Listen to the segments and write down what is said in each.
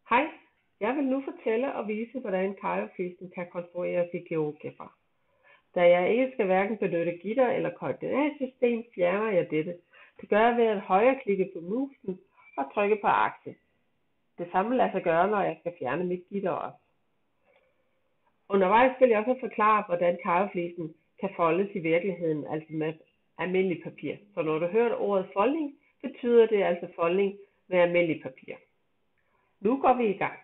Hej, jeg vil nu fortælle og vise, hvordan karjoflisen kan konstrueres i GeoGebra. Da jeg ikke skal hverken benytte gitter eller koordinatsystem, fjerner jeg dette. Det gør jeg ved at højreklikke på musen og trykke på akse. Det samme lader sig gøre, når jeg skal fjerne mit gitter også. Undervejs vil jeg også forklare, hvordan karjoflisen kan foldes i virkeligheden, altså med almindelig papir. Så når du hører ordet foldning, betyder det altså foldning med almindelig papir. Nu går vi i gang.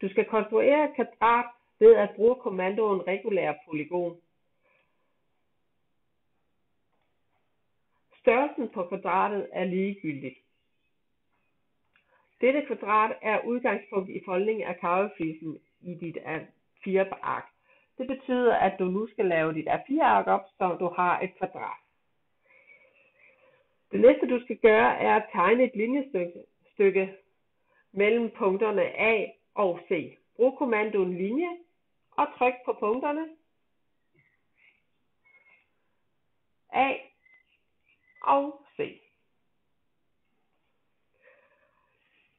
Du skal konstruere et kvadrat ved at bruge kommandoen regulær polygon. Størrelsen på kvadratet er ligegyldigt. Dette kvadrat er udgangspunkt i foldning af karjoflisen i dit A4-ark. Det betyder, at du nu skal lave dit A4-ark op, så du har et kvadrat. Det næste du skal gøre er at tegne et linjestykke mellem punkterne A og C. Brug kommandoen linje og tryk på punkterne A og C.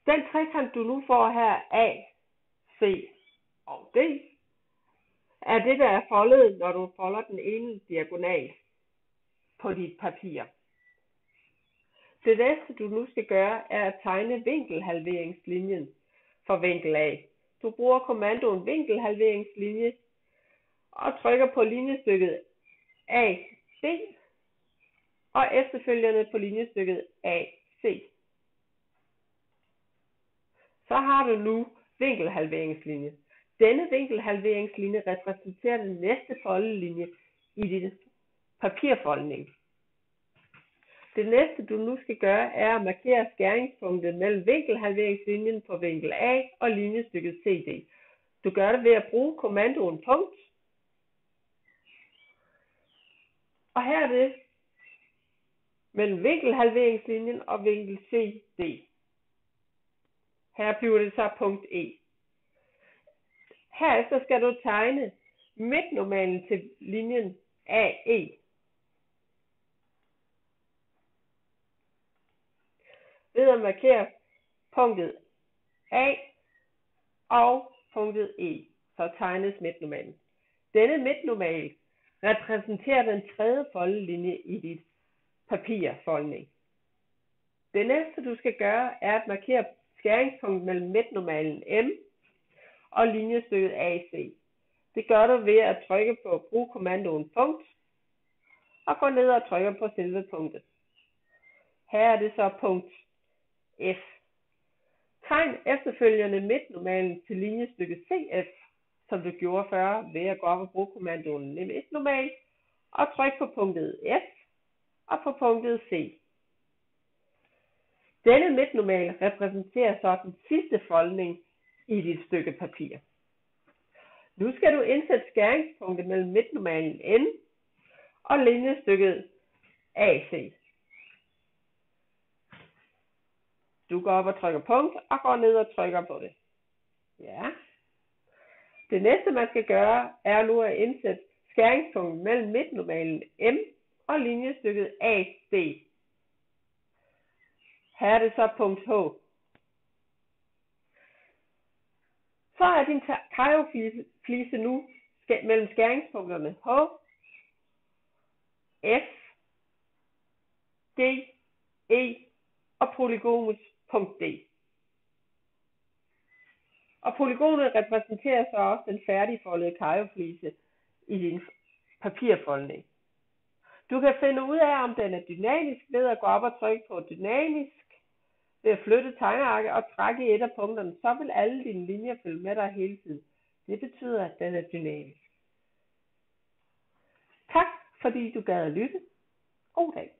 Den trekant du nu får her, A, C og D, er det, der er foldet, når du folder den ene diagonal på dit papir. Det næste du nu skal gøre er at tegne vinkelhalveringslinjen for vinkel A. Du bruger kommandoen vinkelhalveringslinje og trykker på linjestykket AC og efterfølgende på linjestykket AC. Så har du nu vinkelhalveringslinje. Denne vinkelhalveringslinje repræsenterer den næste foldelinje i din papirfoldning. Det næste du nu skal gøre er at markere skæringspunktet mellem vinkelhalveringslinjen på vinkel A og linjestykket CD. Du gør det ved at bruge kommandoen punkt. Og her er det mellem vinkelhalveringslinjen og vinkel CD. Her bliver det så punkt E. Herefter skal du tegne midtnormalen til linjen AE. Ved at markere punktet A og punktet E, så tegnes midtnormalen. Denne midtnormal repræsenterer den tredje foldelinje i dit papirfoldning. Det næste du skal gøre er at markere skæringspunktet mellem midtnormalen M og linjestykket AC. Det gør du ved at trykke på brug kommandoen punkt og gå ned og trykke på selve punktet. Her er det så punkt F. Tegn efterfølgende midtnormalen til linjestykket CF, som du gjorde før ved at gå op og bruge kommandoen midtnormal og tryk på punktet F og på punktet C. Denne midtnormal repræsenterer så den sidste foldning i dit stykke papir. Nu skal du indsætte skæringspunktet mellem midtnormalen N og linjestykket AC. Du går op og trykker punkt og går ned og trykker på det. Ja. Det næste man skal gøre er nu at indsætte skæringspunktet mellem midtnormalen M og linjestykket AC. Her er det så punkt H. Så er din karjoflise nu mellem skæringspunkterne H, F, G, E og polygonet punkt D. Og polygonet repræsenterer så også den færdigfoldede karjoflise i din papirfoldning. Du kan finde ud af, om den er dynamisk ved at gå op og trykke på dynamisk, ved at flytte tegnearket og trække i et af punkterne, så vil alle dine linjer følge med dig hele tiden. Det betyder, at den er dynamisk. Tak fordi du gad at lytte. God dag.